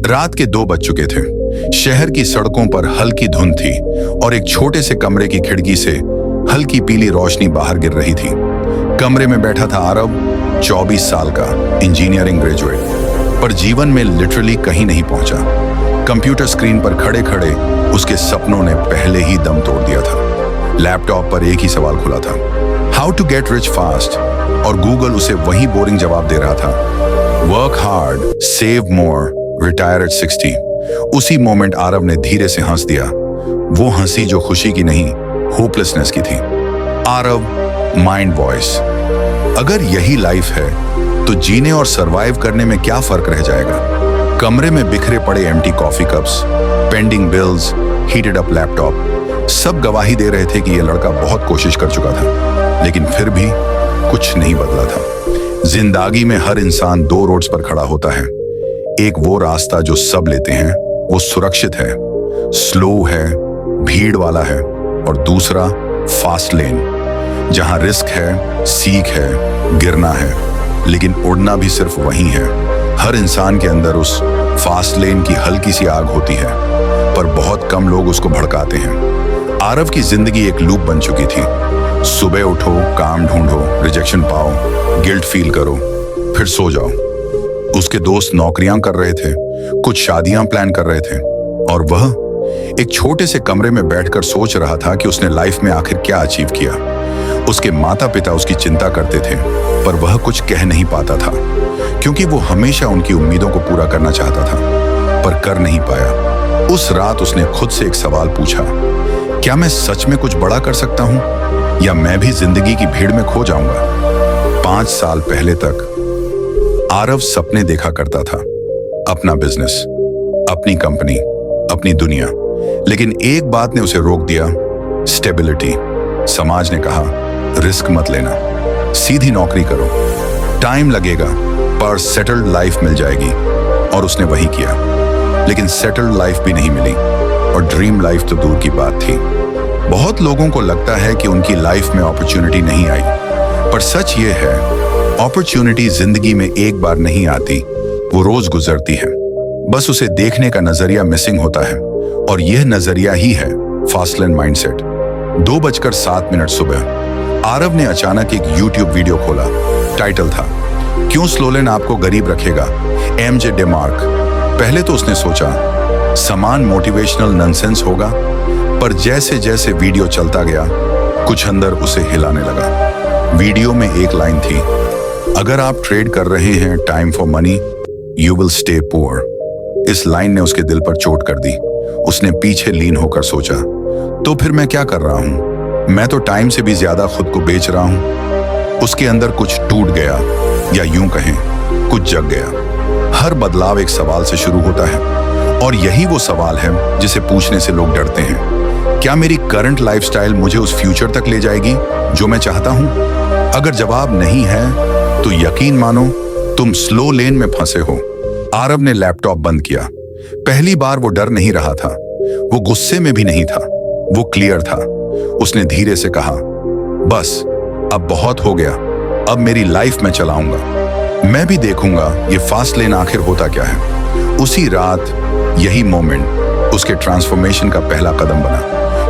रात के 2 बज चुके थे। शहर की सड़कों पर हल्की धुंध थी और एक छोटे से कमरे की खिड़की से हल्की पीली रोशनी बाहर गिर रही थी। कमरे में बैठा था आरव, 24 साल का इंजीनियरिंग ग्रेजुएट, पर जीवन में लिटरली कहीं नहीं पहुंचा। कंप्यूटर स्क्रीन पर खड़े खड़े उसके सपनों ने पहले ही दम तोड़ दिया था। लैपटॉप पर एक ही सवाल खुला था, how to get rich fast, और गूगल उसे वही बोरिंग जवाब दे रहा था, work hard, save more, retire at 60। उसी मोमेंट आरव ने धीरे से हंस दिया, वो हंसी जो खुशी की नहीं, होपलेसनेस की थी। आरव, माइंड वॉइस, अगर यही लाइफ है तो जीने और सरवाइव करने में क्या फर्क रह जाएगा। कमरे में बिखरे पड़े empty coffee cups, pending bills, heated up laptop, सब गवाही दे रहे थे कि यह लड़का बहुत कोशिश कर चुका था, लेकिन फिर भी कुछ नहीं बदला था। जिंदगी में हर इंसान 2 रोड्स पर खड़ा होता है। एक वो रास्ता जो सब लेते हैं, वो सुरक्षित है, स्लो है, भीड़ वाला है, और दूसरा फास्ट लेन, जहां रिस्क है, सीख है, गिरना है, लेकिन उड़ना भी सिर्फ वहीं है। हर इंसान के अंदर उस फास्ट लेन की हल्की सी आग होती है, पर बहुत कम लोग उसको भड़काते हैं। आरव की जिंदगी एक लूप बन चुकी थी। सुबह उठो, काम ढूंढो, रिजेक्शन पाओ, गिल्ट फील करो, फिर सो जाओ। उसके दोस्त नौकरियां कर रहे थे, कुछ शादियां प्लान कर रहे थे, और वह एक छोटे से कमरे में बैठकर सोच रहा था कि उसने लाइफ में आखिर क्या अचीव किया। उसके माता पिता उसकी चिंता करते थे, पर वह कुछ कह नहीं पाता था, क्योंकि वो हमेशा उनकी उम्मीदों को पूरा करना चाहता था, पर कर नहीं पाया। उस रात उसने खुद से एक सवाल पूछा, क्या मैं सच में कुछ बड़ा कर सकता हूं, या मैं भी जिंदगी की भीड़ में खो जाऊंगा। 5 साल पहले तक आरव सपने देखा करता था, अपना बिजनेस, अपनी कंपनी, अपनी दुनिया, लेकिन एक बात ने उसे रोक दिया, स्टेबिलिटी। समाज ने कहा, रिस्क मत लेना, सीधी नौकरी करो, टाइम लगेगा पर सेटल्ड लाइफ मिल जाएगी, और उसने वही किया। लेकिन सेटल्ड लाइफ भी नहीं मिली, और ड्रीम लाइफ तो दूर की बात थी। बहुत लोगों को लगता है कि उनकी लाइफ में अपॉर्चुनिटी नहीं आई, पर सच ये है, अपॉर्चुनिटी जिंदगी में एक बार नहीं आती, वो रोज गुजरती है। बस उसे देखने का नजरिया मिसिंग होता है, और यह नजरिया ही है फास्ट लेन माइंडसेट। 2:07 सुबह आरव ने अचानक एक YouTube वीडियो खोला। टाइटल था, क्यों स्लो लेन आपको गरीब रखेगा, MJ डेमार्क। पहले तो उसने सोचा समान मोटिवेशनल नॉनसेंस होगा, पर जैसे जैसे वीडियो चलता गया, कुछ अंदर उसे हिलाने लगा। वीडियो में एक लाइन थी, अगर आप ट्रेड कर रहे हैं time for money, you will stay poor. इस लाइन ने उसके दिल पर चोट कर दी। उसने पीछे लीन होकर सोचा, तो फिर मैं क्या कर रहा हूं, मैं तो टाइम से भी ज्यादा खुद को बेच रहा हूं। उसके अंदर कुछ टूट गया, या यूं कहें कुछ जग गया। हर बदलाव एक सवाल से शुरू होता है, और यही वो सवाल है जिसे पूछने से लोग डरते हैं। क्या मेरी करंट लाइफस्टाइल मुझे उस फ्यूचर तक ले जाएगी जो मैं चाहता हूं? अगर जवाब नहीं है तो यकीन मानो तुम स्लो लेन में फंसे हो। आरव ने लैपटॉप बंद किया। पहली बार वो डर नहीं रहा था, वो गुस्से में भी नहीं था, वो क्लियर था। उसने धीरे से कहा, बस अब बहुत हो गया, अब मेरी लाइफ में चलाऊंगा, मैं भी देखूंगा ये फास्ट लेन आखिर होता क्या है। उसी रात यही मोमेंट उसके ट्रांसफॉर्मेशन का पहला कदम बना,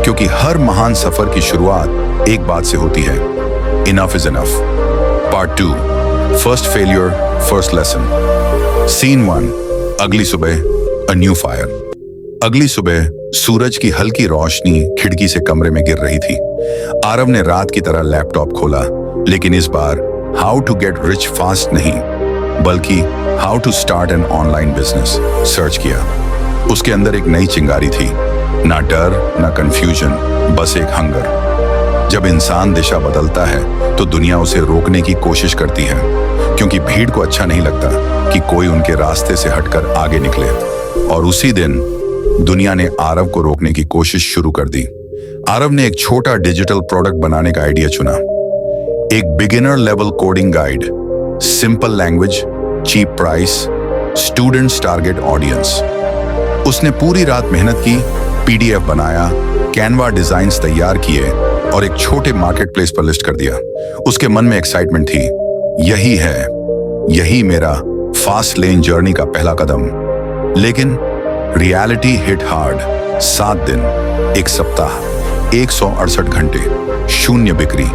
क्योंकि हर महान सफर की शुरुआत एक बात से होती है, enough is enough. Part 2, first failure, first lesson. Scene 1, अगली सुबह, अ न्यू फायर। अगली सुबह सूरज की हल्की रोशनी खिड़की से कमरे में गिर रही थी। आरव ने रात की तरह लैपटॉप खोला, लेकिन इस बार how to get rich fast नहीं, बल्कि how to start an online business search किया। उसके अंदर एक नई चिंगारी थी, ना डर ना कंफ्यूजन, बस एक हंगर। जब इंसान दिशा बदलता है तो दुनिया उसे रोकने की कोशिश करती है, क्योंकि भीड़ को अच्छा नहीं लगता कि कोई उनके रास्ते से हटकर आगे निकले। और उसी दिन दुनिया ने आरव को रोकने की कोशिश शुरू कर दी। आरव ने एक छोटा डिजिटल प्रोडक्ट बनाने का आइडिया चुना, एक beginner level coding guide, simple language, cheap price, students target audience. उसने पूरी रात मेहनत की, PDF बनाया, कैनवा डिजाइन्स तैयार किए और एक छोटे मार्केट प्लेस पर लिस्ट कर दिया। उसके मन में एक्साइटमेंट थी, यही है, यही मेरा फास्ट लेन जर्नी का पहला कदम। लेकिन रियलिटी हिट हार्ड। 7 दिन, एक सप्ताह, 168 घंटे, शून्य बिक्री,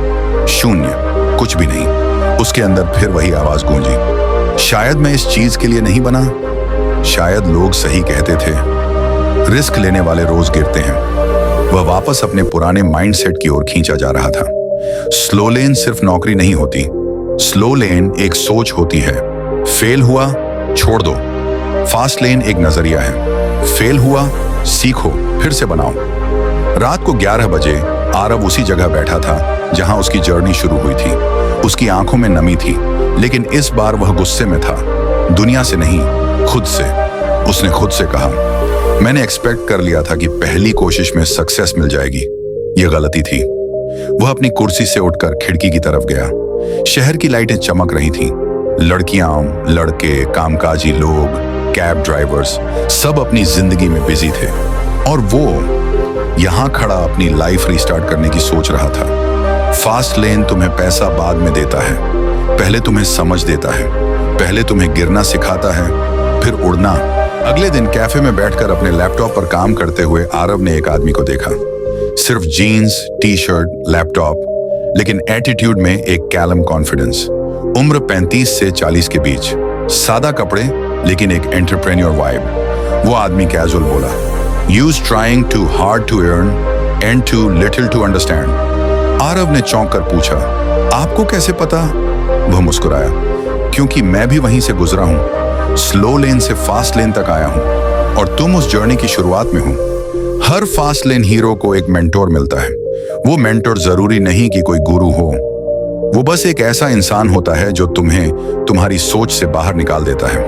शून्य, कुछ भी नहीं। उसके अंदर फिर वही आवाज गूंजी, शायद मैं इस चीज के लिए नहीं बना। शायद लोग सही कहते थे, रिस्क लेने वाले रोज गिरते हैं। वह वापस अपने पुराने माइंडसेट की ओर खींचा जा रहा था। स्लो लेन सिर्फ नौकरी नहीं होती, स्लो लेन एक सोच होती है। फेल हुआ, छोड़ दो। फास्ट लेन एक नजरिया है। फेल हुआ, सीखो, फिर से बनाओ। रात को 11 बजे आरव उसी जगह बैठा था जहां उसकी जर्नी शुरू हुई थी। उसकी आंखों में नमी थी, लेकिन इस बार वह गुस्से में था। दुनिया से नहीं, खुद से। उसने खुद से कहा, मैंने एक्सपेक्ट कर लिया था कि पहली कोशिश में सक्सेस मिल जाएगी। यह गलती थी। वह अपनी कुर्सी से उठकर खिड़की की तरफ गया। शहर की लाइटें चमक रही थीं। लड़कियां, लड़के, कामकाजी लोग, कैब ड्राइवर्स, सब अपनी जिंदगी में बिजी थे। और वो यहां खड़ा अपनी लाइफ रिस्टार्ट करने की सोच रहा था। फास्ट लेन तुम्हें पैसा बाद में देता है, पहले तुम्हें समझ देता है। पहले तुम्हें गिरना सिखाता है, फिर उड़ना। अगले दिन कैफे में बैठकर अपने लैपटॉप पर काम करते हुए आरव ने एक आदमी को देखा। सिर्फ जीन्स, टी शर्ट, लैपटॉप, लेकिन एटीट्यूड में एक कैलम कॉन्फिडेंस। उम्र 35 से 40 के बीच, सादा कपड़े लेकिन एक एंटरप्रेन्योर वाइब। वो आदमी कैजुअल बोला, you're trying too hard to earn and too little to understand. Aarav ने चौंक कर पूछा, आपको कैसे पता? वह मुस्कुराया, क्योंकि मैं भी वहीं से गुजरा हूं। स्लो लेन से फास्ट लेन तक आया हूं और तुम उस जर्नी की शुरुआत में हो। हर फास्ट लेन हीरो को एक मेंटोर मिलता है। वो मेंटोर जरूरी नहीं कि कोई गुरु हो, वो बस एक ऐसा इंसान होता है जो तुम्हें तुम्हारी सोच से बाहर निकाल देता है।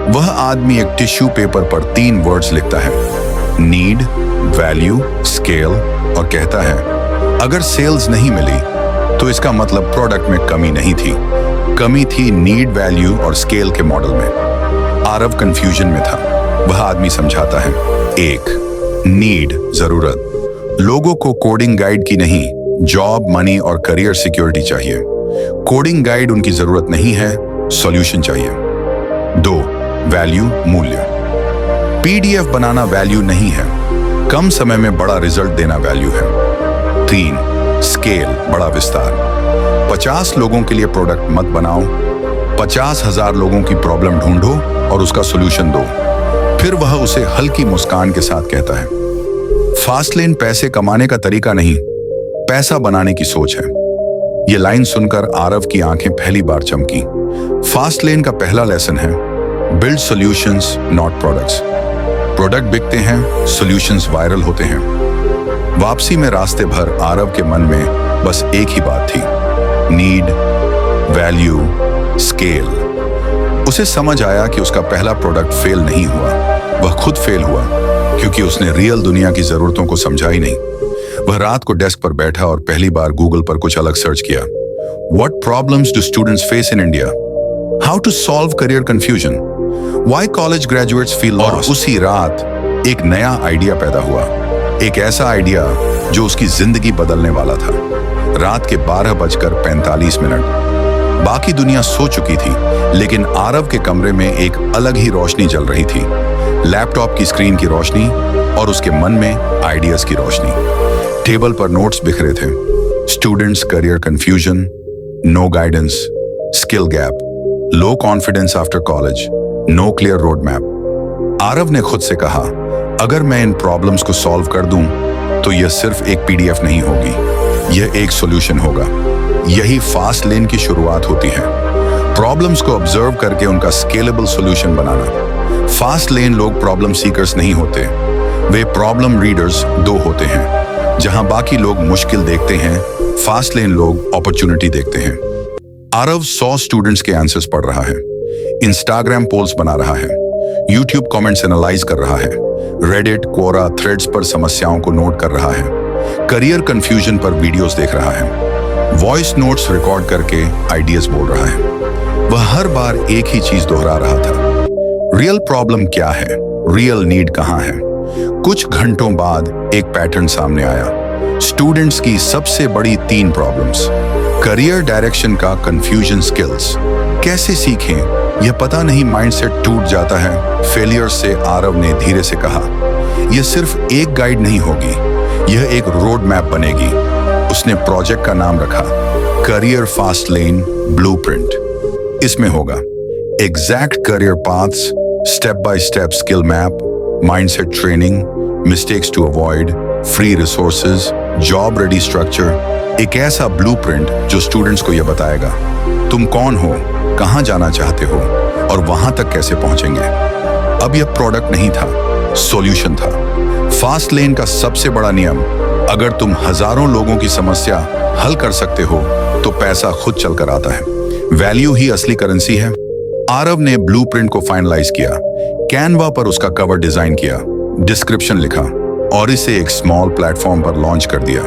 वह आदमी एक टिश्यू पेपर पर 3 वर्ड्स लिखता है, नीड, वैल्यू, स्केल, और कहता है, अगर सेल्स नहीं मिली तो इसका मतलब प्रोडक्ट में कमी नहीं थी, कमी थी नीड, वैल्यू और स्केल के मॉडल में। आरव कंफ्यूजन में था। वह आदमी समझाता है, 1, नीड, जरूरत। लोगों को कोडिंग गाइड की नहीं, जॉब, मनी और करियर सिक्योरिटी चाहिए। कोडिंग गाइड उनकी जरूरत नहीं है, सॉल्यूशन चाहिए। 2, वैल्यू, मूल्य। पीडीएफ बनाना वैल्यू नहीं है, कम समय में बड़ा रिजल्ट देना वैल्यू है। 3, स्केल, बड़ा विस्तार। 50 लोगों के लिए प्रोडक्ट मत बनाओ, 50,000 लोगों की प्रॉब्लम ढूंढो और उसका सॉल्यूशन दो। फिर वह उसे हल्की मुस्कान के साथ कहता है, फास्ट लेन पैसे कमाने का तरीका नहीं, पैसा बनाने की सोच है। यह लाइन सुनकर आरव की आंखें पहली बार चमकी। फास्ट लेन का पहला लेसन है, build solutions not products. Product बिकते हैं, सॉल्यूशंस वायरल होते हैं। वापसी में रास्ते भर आरव के मन में बस एक ही बात थी, नीड, वैल्यू, स्केल। उसे समझ आया कि उसका पहला प्रोडक्ट फेल नहीं हुआ, वह खुद फेल हुआ, क्योंकि उसने रियल दुनिया की जरूरतों को समझा ही नहीं। वह रात को डेस्क पर बैठा और पहली बार गूगल पर कुछ अलग सर्च किया। What problems do students face in India? How to solve career confusion? Why college graduates feel lost? और उसी रात एक नया आइडिया पैदा हुआ, एक ऐसा आइडिया जो उसकी जिंदगी बदलने वाला था। रात के 12:45। बाकी दुनिया सो चुकी थी, लेकिन आरव के कमरे में एक अलग ही रोशनी जल रही थी। लैपटॉप की स्क्रीन की रोशनी और उसके मन में आइडियाज की रोशनी। टेबल पर नोट्स बिखरे थे, students career confusion, no guidance, skill gap, low confidence after college, no clear road map. Aarav ने खुद से कहा, अगर मैं इन प्रॉब्लम्स को सॉल्व कर दूं तो यह सिर्फ एक पीडीएफ नहीं होगी, यह एक सॉल्यूशन होगा। यही फास्ट लेन की शुरुआत होती है, प्रॉब्लम्स को ऑब्जर्व करके उनका स्केलेबल सॉल्यूशन बनाना। फास्ट लेन लोग प्रॉब्लम सीकर्स नहीं होते, वे प्रॉब्लम रीडर्स 2 होते हैं। जहां बाकी लोग मुश्किल देखते हैं, फास्ट लेन लोग अपॉर्चुनिटी देखते हैं। आरव 100 स्टूडेंट्स के आंसर्स पढ़ रहा है, इंस्टाग्राम पोल्स बना रहा है, यूट्यूब कमेंट्स एनालाइज कर रहा है, रेडिट, क्वोरा, थ्रेड्स पर समस्याओं को नोट कर रहा है, करियर कंफ्यूजन पर वीडियोस देख रहा है, वॉइस नोट्स रिकॉर्ड करके आइडियाज बोल रहा है। वह हर बार एक ही चीज दोहरा रहा था, रियल प्रॉब्लम क्या है, रियल नीड कहां है। कुछ घंटों बाद एक पैटर्न सामने आया, स्टूडेंट्स की सबसे बड़ी 3 प्रॉब्लम्स। करियर डायरेक्शन का कंफ्यूजन, स्किल्स, कैसे सीखें, यह पता नहीं माइंडसेट टूट जाता है। फेलियर से आरव ने धीरे से कहा, यह सिर्फ एक गाइड नहीं होगी, यह एक रोड मैप बनेगी। उसने प्रोजेक्ट का नाम रखा करियर फास्ट लेन ब्लूप्रिंट। इसमें होगा exact career paths, step by step skill map, mindset training, mistakes to avoid, free resources, job ready structure. एक ऐसा ब्लूप्रिंट जो स्टूडेंट्स को यह बताएगा तुम कौन हो, कहां जाना चाहते हो और वहां तक कैसे पहुंचेंगे। अब यह प्रोडक्ट नहीं था, सॉल्यूशन था। फास्ट लेन का सबसे बड़ा नियम, अगर तुम हजारों लोगों की समस्या हल कर सकते हो तो पैसा खुद चलकर आता है। वैल्यू ही असली करेंसी है। आरव ने ब्लूप्रिंट को फाइनलाइज किया, कैनवा पर उसका कवर डिजाइन किया, डिस्क्रिप्शन लिखा और इसे एक स्मॉल प्लेटफॉर्म पर लॉन्च कर दिया।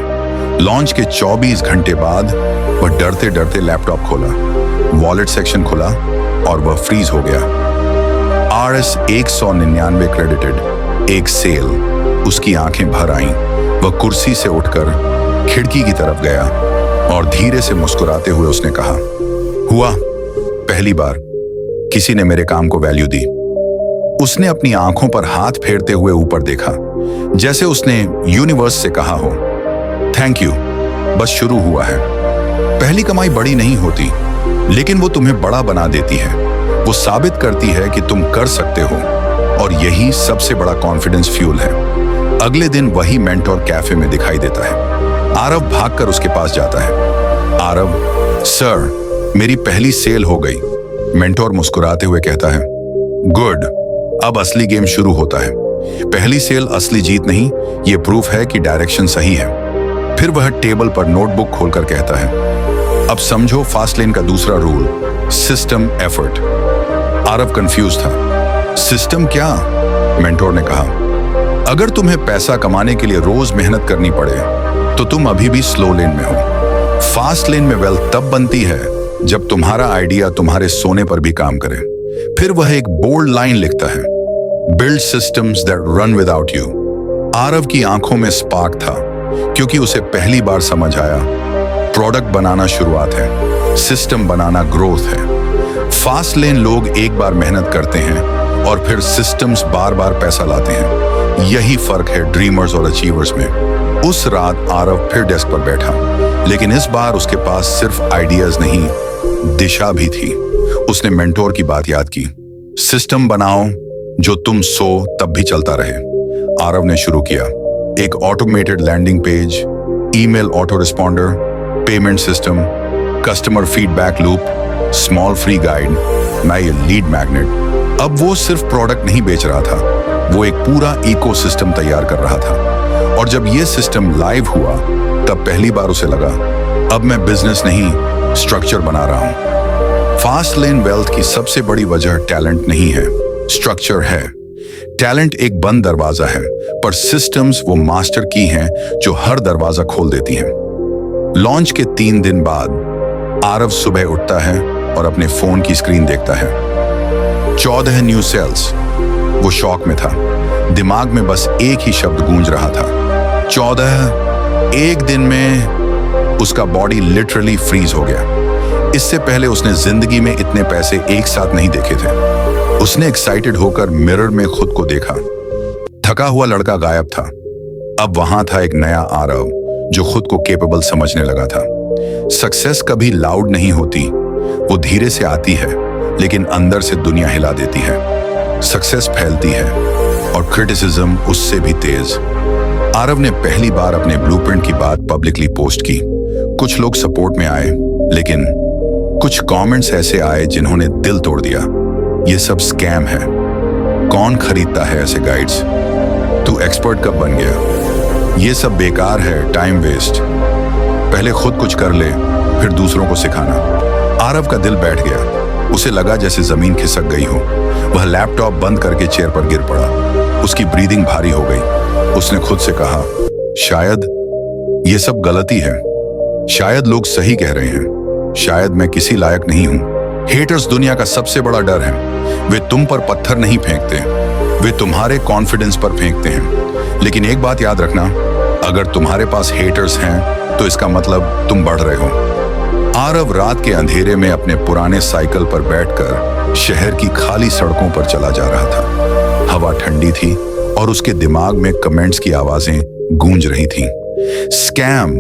लॉन्च के 24 घंटे बाद वह डरते डरते लैपटॉप खोला, वॉलेट सेक्शन खुला और वह फ्रीज हो गया। RS 199 क्रेडिटेड, एक सेल। उसकी आंखें भर आईं। वह कुर्सी से उठकर खिड़की की तरफ गया और धीरे से मुस्कुराते हुए उसने कहा, हुआ पहली बार किसी ने मेरे काम को वैल्यू दी। उसने अपनी आंखों पर हाथ फेरते हुए ऊपर देखा, जैसे उसने यूनिवर्स से कहा हो, थैंक यू, बस शुरू हुआ है। पहली कमाई बड़ी नहीं होती, लेकिन वो तुम्हें बड़ा बना देती है। वो साबित करती है कि तुम कर सकते हो और यही सबसे बड़ा कॉन्फिडेंस फ्यूल है। अगले दिन वही मेंटोर कैफे में दिखाई देता है। आरव भागकर उसके पास जाता है। आरव, सर, मेरी पहली सेल हो गई। मेंटोर मुस्कुराते हुए कहता है, गुड, अब असली गेम शुरू होता है। पहली सेल असली जीत नहीं, ये प्रूफ है कि डायरेक्शन सही है। फिर वह टेबल पर नोटबुक खोलकर कहता है, अब समझो फास्ट लेन का दूसरा rule, system effort. Aarav confuse था। सिस्टम क्या? मेंटोर ने कहा, अगर तुम्हें पैसा कमाने के लिए रोज मेहनत करनी पड़े तो तुम अभी भी स्लो लेन में हो। फास्ट लेन में वेल्थ तब बनती है जब तुम्हारा आइडिया तुम्हारे सोने पर भी काम करे। फिर वह एक बोल्ड लाइन लिखता है, build systems that run without you. Aarav की आंखों में स्पार्क था, क्योंकि उसे पहली बार समझ आया, प्रोडक्ट बनाना शुरुआत है, सिस्टम बनाना ग्रोथ है। फास्ट लेन लोग एक बार मेहनत करते हैं और फिर सिस्टम्स बार बार पैसा लाते हैं। यही फर्क है ड्रीमर्स और अचीवर्स में। उस रात आरव फिर डेस्क पर बैठा, लेकिन इस बार उसके पास सिर्फ आइडियाज नहीं, दिशा भी थी। उसने मेंटोर की बात याद की, सिस्टम बनाओ जो तुम सो तब भी चलता रहे। आरव ने शुरू किया, एक automated landing page, email auto responder, payment system, customer feedback loop, small free guide, मैं ये लीड मैग्नेट। अब वो सिर्फ प्रोडक्ट नहीं बेच रहा था, वो एक पूरा इकोसिस्टम तैयार कर रहा था। और जब ये सिस्टम लाइव हुआ तब पहली बार उसे लगा, अब मैं बिजनेस नहीं, स्ट्रक्चर बना रहा हूं। फास्ट लेन वेल्थ की सबसे बड़ी वजह टैलेंट नहीं है, स्ट्रक्चर है। टैलेंट एक बंद दरवाजा है, पर सिस्टम्स वो मास्टर की हैं जो हर दरवाजा खोल देती हैं। लॉन्च के 3 दिन बाद आरव सुबह उठता है और अपने फोन की स्क्रीन देखता है, 14 न्यू सेल्स। वो शॉक में था, दिमाग में बस एक ही शब्द गूंज रहा था, 14। एक दिन में उसका बॉडी लिटरली फ्रीज हो गया। इससे पहले उसने जिंदगी में इतने पैसे एक साथ नहीं देखे थे। उसने एक्साइटेड होकर मिरर में खुद को देखा। थका हुआ लड़का गायब था। अब वहां था एक नया आरव जो खुद को केपेबल समझने लगा था। सक्सेस कभी लाउड नहीं होती, वो धीरे से आती है, लेकिन अंदर से दुनिया हिला देती है। सक्सेस फैलती है और क्रिटिसिज्म उससे भी तेज। आरव ने पहली बार अपने ब्लूप्रिंट की बात पब्लिकली पोस्ट की। कुछ लोग सपोर्ट में आए, लेकिन कुछ कमेंट्स ऐसे आए जिन्होंने दिल तोड़ दिया। ये सब स्कैम है, कौन खरीदता है ऐसे गाइड्स? तू एक्सपर्ट कब बन गया? ये सब बेकार है, टाइम वेस्ट। पहले खुद कुछ कर ले, फिर दूसरों को सिखाना। आरव का दिल बैठ गया। उसे लगा जैसे जमीन खिसक गई हो। वह लैपटॉप बंद करके चेयर पर गिर पड़ा। उसकी ब्रीदिंग भारी हो गई। उसने खुद से कहा, शायद ये सब गलती है, शायद लोग सही कह रहे हैं, शायद मैं किसी लायक नहीं हूं। हेटर्स दुनिया का सबसे बड़ा डर है। वे तुम पर पत्थर नहीं फेंकते, वे तुम्हारे कॉन्फिडेंस पर फेंकते हैं। लेकिन एक बात याद रखना, अगर तुम्हारे पास हेटर्स हैं तो इसका मतलब तुम बढ़ रहे हो। आरव रात के अंधेरे में अपने पुराने साइकिल पर बैठकर शहर की खाली सड़कों पर चला जा रहा था। हवा ठंडी थी और उसके दिमाग में कमेंट्स की आवाजें गूंज रही थीं। Scam,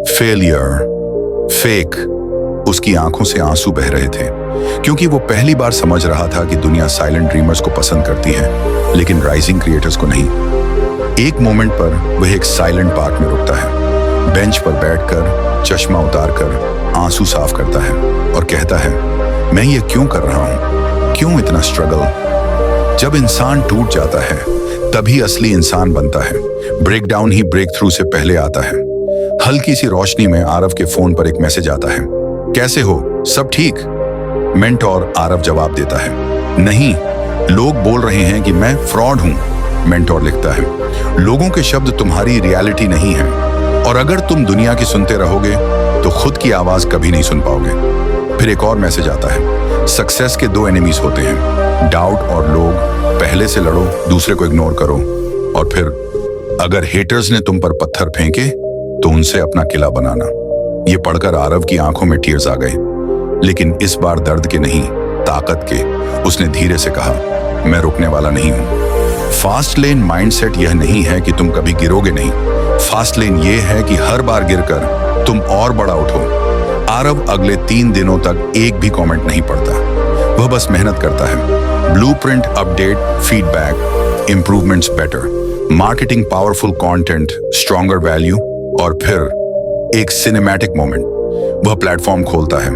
failure, fake. उसकी आंखों से आंसू बह रहे थे क्योंकि वो पहली बार समझ रहा था कि दुनिया साइलेंट ड्रीमर्स को पसंद करती है लेकिन राइजिंग क्रिएटर्स को नहीं। एक मोमेंट पर वह एक साइलेंट पार्क में रुकता है, बेंच पर बैठकर चश्मा उतारकर आंसू साफ करता है और कहता है, मैं ये क्यों कर रहा हूं? क्यों इतना स्ट्रगल? जब इंसान टूट जाता है तभी असली इंसान बनता है। ब्रेकडाउन ही ब्रेक थ्रू से पहले आता है। हल्की सी रोशनी में आरव के फोन पर एक मैसेज आता है, कैसे हो, सब ठीक? मेंटोर आरव जवाब देता है, नहीं, लोग बोल रहे हैं कि मैं फ्रॉड हूं। मेंटोर लिखता है, लोगों के शब्द तुम्हारी रियलिटी नहीं है और अगर तुम दुनिया की सुनते रहोगे तो खुद की आवाज कभी नहीं सुन पाओगे। फिर एक और मैसेज आता है, सक्सेस के दो एनिमीज होते हैं, डाउट और लोग। पहले से लड़ो, दूसरे को इग्नोर करो। और फिर अगर हेटर्स ने तुम पर पत्थर फेंके तो उनसे अपना किला बनाना। ये पढ़कर आरव की आंखों में टीयर्स आ गए, लेकिन इस बार दर्द के नहीं, ताकत के। उसने धीरे से कहा, मैं रुकने वाला नहीं हूं। फास्ट लेन माइंडसेट यह नहीं है कि तुम कभी गिरोगे नहीं। फास्ट लेन ये है कि हर बार गिरकर तुम और बड़ा उठो। आरव अगले 3 दिनों तक एक भी कमेंट नहीं पढ़ता। वह बस मेहनत करता है। Blueprint, update, feedback, improvements better, marketing, powerful content, stronger value. और फिर एक सिनेमैटिक मोमेंट, वह प्लेटफॉर्म खोलता है।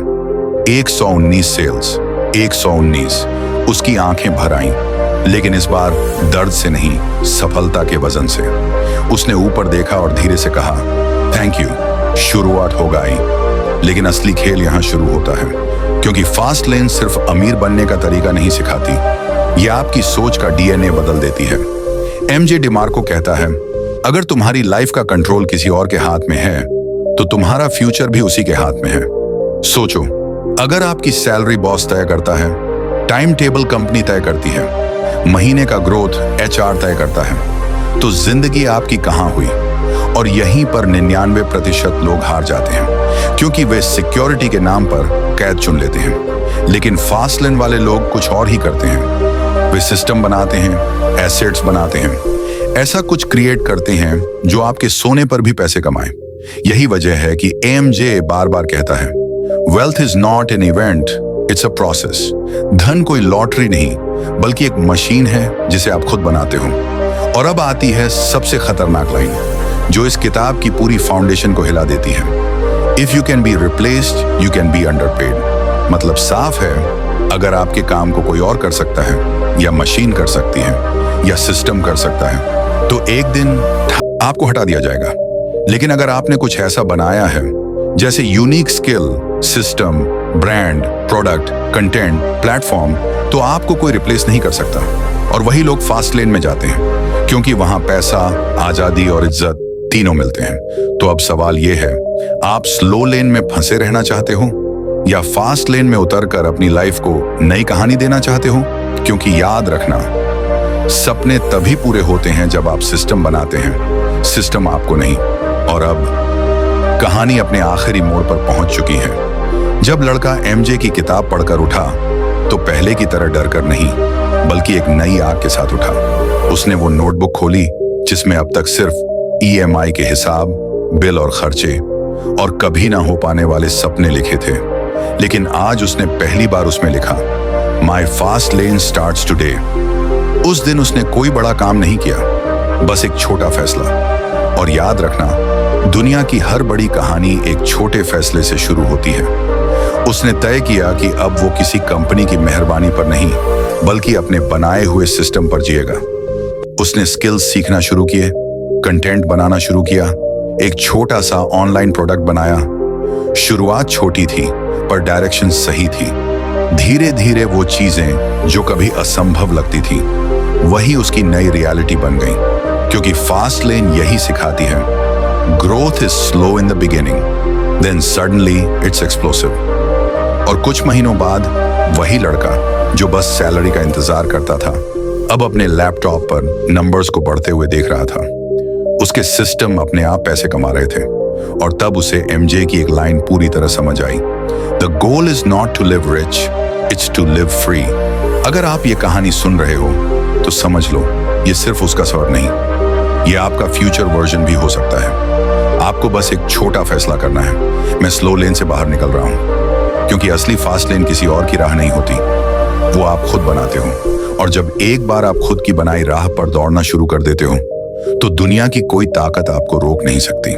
119 सेल्स, 119। उसकी आंखें भर आईं, लेकिन इस बार दर्द से नहीं, सफलता के वजन से। उसने ऊपर देखा और धीरे से कहा, थैंक यू। शुरुआत हो गई, लेकिन असली खेल यहां शुरू होता है, क्योंकि फास्ट लेन सिर्फ अमीर बनने का तरीका नहीं सिखाती, यह आपकी सोच का डीएनए बदल देती है। एमजे डिमार्को कहता है, अगर तुम्हारी लाइफ का कंट्रोल किसी और के हाथ में है तो तुम्हारा फ्यूचर भी उसी के हाथ में है। सोचो, अगर आपकी सैलरी बॉस तय करता है, टाइम टेबल कंपनी तय करती है, महीने का ग्रोथ एचआर तय करता है, तो जिंदगी आपकी कहां हुई? और यहीं पर 99% लोग हार जाते हैं, क्योंकि वे सिक्योरिटी के नाम पर कैद चुन लेते हैं। लेकिन फास्ट लेन वाले लोग कुछ और ही करते हैं। वे सिस्टम बनाते हैं, एसेट्स बनाते हैं, ऐसा कुछ क्रिएट करते हैं जो आपके सोने पर भी पैसे कमाए। यही वजह है कि एमजे बार बार कहता है, wealth is not an event, it's a process. धन कोई लॉटरी नहीं, बल्कि एक मशीन है जिसे आप खुद बनाते हो। और अब आती है सबसे खतरनाक लाइन, जो इस किताब की पूरी फाउंडेशन को हिला देती है। If you can be replaced, you can be underpaid. मतलब साफ है, अगर आपके काम को कोई और कर सकता है, या मशीन कर सकती है, या सिस्टम कर सकता है, तो एक दिन आपको हटा दिया जाएगा। लेकिन अगर आपने कुछ ऐसा बनाया है, जैसे unique skill, system, brand, product, content, platform, तो आपको कोई रिप्लेस नहीं कर सकता। और वही लोग फास्ट लेन में जाते हैं, क्योंकि वहां पैसा, आजादी और इज्जत तीनों मिलते हैं। तो अब सवाल यह है, आप स्लो लेन में फंसे रहना चाहते हो या फास्ट लेन में उतरकर अपनी लाइफ को नई कहानी देना चाहते हो? क्योंकि याद रखना, सपने तभी पूरे होते हैं जब आप सिस्टम बनाते हैं, सिस्टम आपको नहीं। और अब कहानी अपने आखिरी मोड़ पर पहुंच चुकी है। जब लड़का एमजे की किताब पढ़कर उठा तो पहले की तरह डर कर नहीं, बल्कि एक नई आग के साथ उठा। उसने वो नोटबुक खोली जिसमें अब तक सिर्फ ईएमआई के हिसाब, बिल और खर्चे और कभी ना हो पाने वाले सपने लिखे थे। लेकिन आज उसने पहली बार उसमें लिखा, माई फास्ट लेन स्टार्ट्स टुडे। उस दिन उसने कोई बड़ा काम नहीं किया, बस एक छोटा फैसला। और याद रखना, दुनिया की हर बड़ी कहानी एक छोटे फैसले से शुरू होती है। उसने तय किया कि अब वो किसी कंपनी की मेहरबानी पर नहीं, बल्कि अपने बनाए हुए सिस्टम पर जिएगा। उसने स्किल्स सीखना शुरू किए, कंटेंट बनाना शुरू किया, एक छोटा सा ऑनलाइन प्रोडक्ट बनाया। शुरुआत छोटी थी, पर डायरेक्शन सही थी। धीरे धीरे वो चीजें जो कभी असंभव लगती थी, वही उसकी नई रियलिटी बन गई। क्योंकि फास्ट लेन यही सिखाती है, growth is slow in the beginning, then suddenly it's explosive. और कुछ महीनों बाद वही लड़का जो बस सैलरी का इंतजार करता था, अब अपने लैपटॉप पर नंबर्स को बढ़ते हुए देख रहा था। उसके सिस्टम अपने आप पैसे कमा रहे थे, और तब उसे एमजे की एक लाइन पूरी तरह समझ आई। The goal is not to live rich, it's to live free. अगर आप ये कहानी सुन रहे हो तो समझ लो, ये सिर्फ उसका स्वर नहीं, ये आपका फ्यूचर वर्जन भी हो सकता है। आपको बस एक छोटा फैसला करना है। मैं स्लो लेन से बाहर निकल रहा हूं, क्योंकि असली फास्ट लेन किसी और की राह नहीं होती, वो आप खुद बनाते हो। और जब एक बार आप खुद की बनाई राह पर दौड़ना शुरू कर देते हो तो दुनिया की कोई ताकत आपको रोक नहीं सकती।